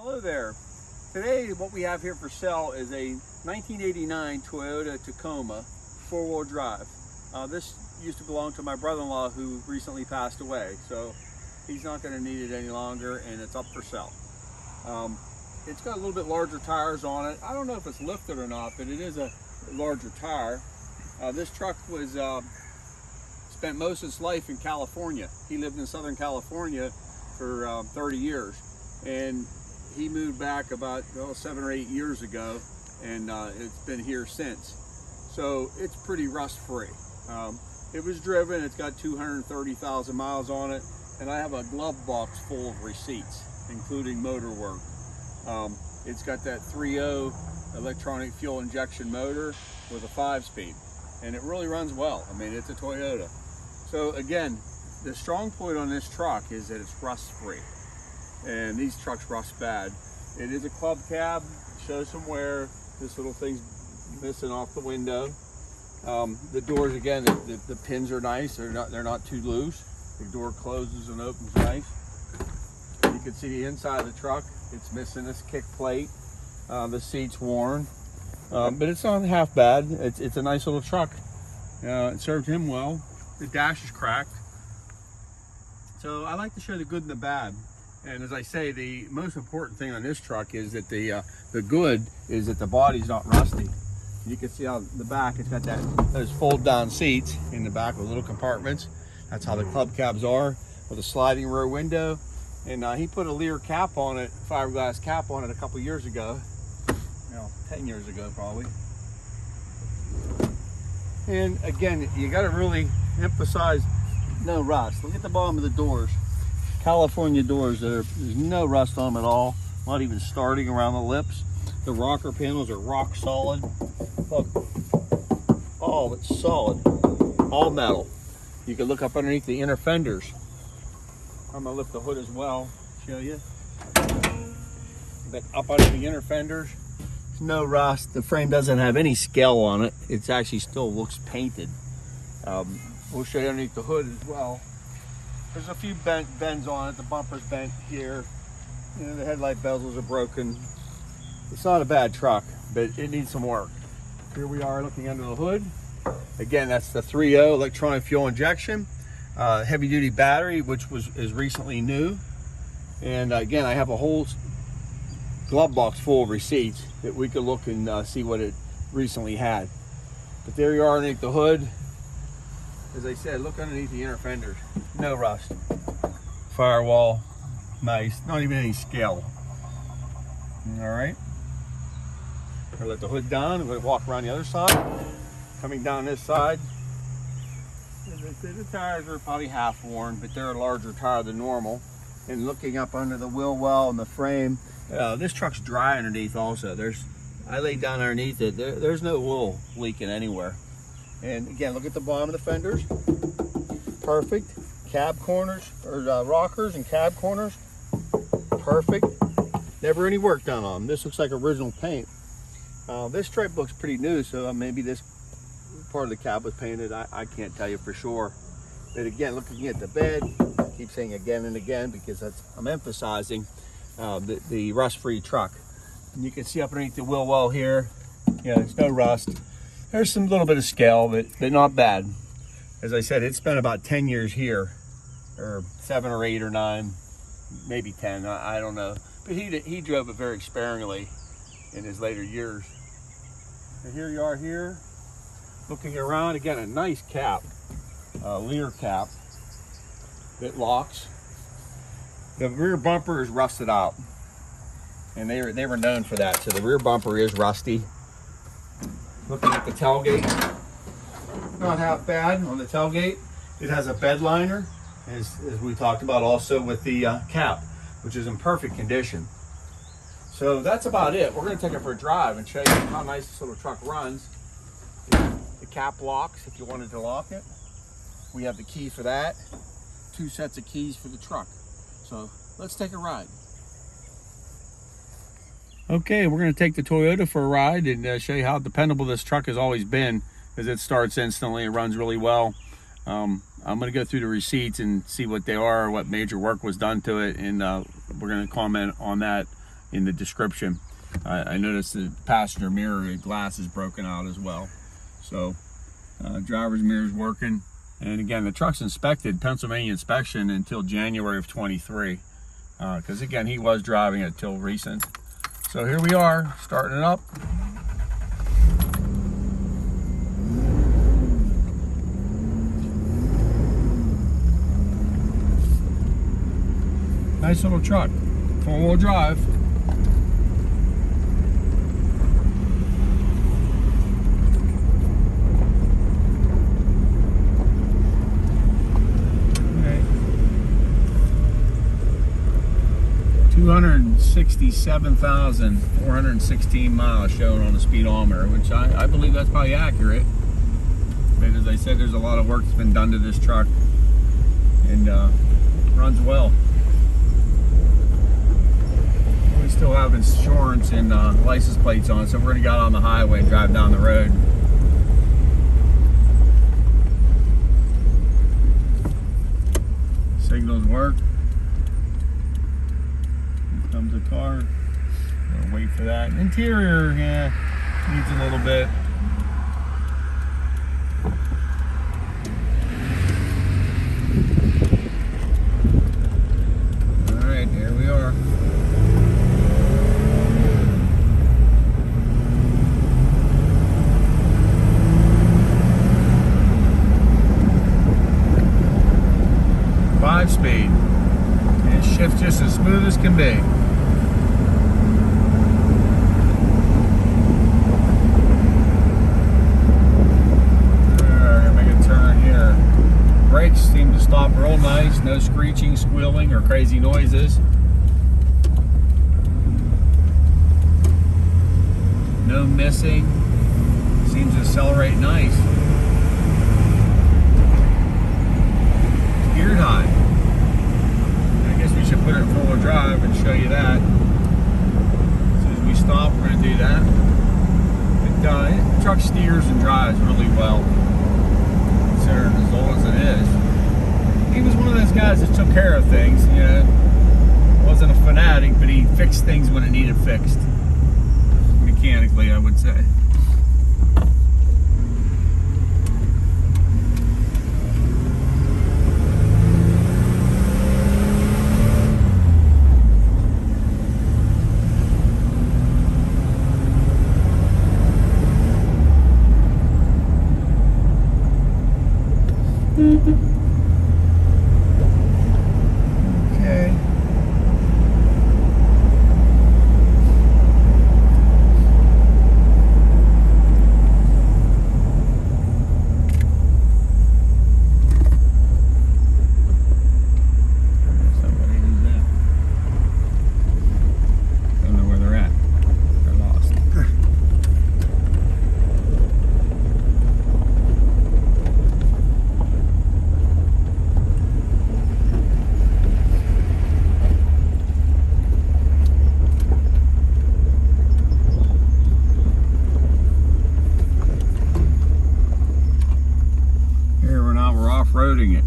Hello there. Today what we have here for sale is a 1989 Toyota Tacoma four-wheel drive. This used to belong to my brother-in-law who recently passed away, so he's not going to need it any longer and it's up for sale. It's got a little bit larger tires on it. I don't know if it's lifted or not, but it is a larger tire. This truck was spent most of its life in California. He lived in Southern California for 30 years, and he moved back about 7 or 8 years ago, and it's been here since. So it's pretty rust-free. It was driven, it's got 230,000 miles on it, and I have a glove box full of receipts, including motor work. It's got that 3.0 electronic fuel injection motor with a 5-speed, and it really runs well. I mean, it's a Toyota. So again, the strong point on this truck is that it's rust-free. And these trucks rust bad. It is a club cab. Shows some wear. This little thing's missing off the window. The doors, again, the pins are nice. They're not too loose. The door closes and opens nice. You can see the inside of the truck. It's missing this kick plate. The seat's worn, but it's not half bad. It's a nice little truck. It served him well. The dash is cracked. So I like to show the good and the bad. And as I say, the most important thing on this truck is that the good is that the body's not rusty. You can see on the back, it's got those fold down seats in the back with little compartments. That's how the club cabs are, with a sliding rear window. And he put a Lear cap on it, fiberglass cap on it a couple years ago. 10 years ago probably. And again, you got to really emphasize no rust. Look at the bottom of the doors. California doors, there's no rust on them at all, not even starting around the lips. The rocker panels are rock solid. Look, oh, it's solid, all metal. You can look up underneath the inner fenders. I'm gonna lift the hood as well, show you. But up under the inner fenders, there's no rust. The frame doesn't have any scale on it. It actually still looks painted. We'll show you underneath the hood as well. There's a few bends on it. The bumper's bent here. The headlight bezels are broken. It's not a bad truck, but it needs some work. Here we are looking under the hood. Again, that's the 3.0 electronic fuel injection. Heavy duty battery, which is recently new. And again, I have a whole glove box full of receipts that we could look and see what it recently had. But there you are underneath the hood. As I said, look underneath the inner fenders. No rust. Firewall, nice. Not even any scale. All right. I'll let the hood down. I'm going to walk around the other side. Coming down this side. As I said, the tires are probably half worn, but they're a larger tire than normal. And looking up under the wheel well and the frame, this truck's dry underneath also. I laid down underneath it. There's no wool leaking anywhere. And again, look at the bottom of the fenders. Perfect. Cab corners, or rockers and cab corners. Perfect. Never any work done on them. This looks like original paint. This stripe looks pretty new, so maybe this part of the cab was painted. I can't tell you for sure. But again, looking at the bed, I keep saying again and again because I'm emphasizing the rust-free truck. And you can see up underneath the wheel well here, there's no rust. There's some little bit of scale, but not bad. As I said, it's been about 10 years here, or 7 or 8 or 9, maybe 10, I don't know. But he drove it very sparingly in his later years. And here you are here, looking around. Again, a nice cap, Lear cap that locks. The rear bumper is rusted out, and they were known for that. So the rear bumper is rusty. Looking at the tailgate, not half bad on the tailgate. It has a bed liner, as we talked about, also with the cap, which is in perfect condition. So that's about it. We're going to take it for a drive and show you how nice this little truck runs. The cap locks if you wanted to lock it. We have the key for that. 2 sets of keys for the truck. So let's take a ride. Okay, we're going to take the Toyota for a ride and show you how dependable this truck has always been, because it starts instantly, it runs really well. I'm going to go through the receipts and see what they are, what major work was done to it, and we're going to comment on that in the description. I noticed the passenger mirror glass is broken out as well. So driver's mirror is working. And again, the truck's inspected, Pennsylvania inspection, until January of 23. Because again, he was driving it till recent. So here we are, starting it up. Nice little truck, 4-wheel drive. Okay. 267,416 miles shown on the speedometer, which I believe that's probably accurate. But as I said, there's a lot of work that's been done to this truck, and runs well. Still have insurance and license plates on it, so we're gonna get on the highway and drive down the road. Signals work. Here comes the car. We'll wait for that. Interior, yeah, needs a little bit. All right, here we are. Speed, and shift just as smooth as can be. Gonna make a turn here. Brakes seem to stop real nice, no screeching, squealing, or crazy noises. No missing. Seems to accelerate nice. Geared high. We should put it in 4-wheel drive and show you that. As soon as we stop, we're going to do that. But the truck steers and drives really well, considering as old as it is. He was one of those guys that took care of things. You know, wasn't a fanatic, but he fixed things when it needed fixed. Mechanically, I would say. Okay. Somebody who's there. Don't know where they're at. They're lost. Off-roading it.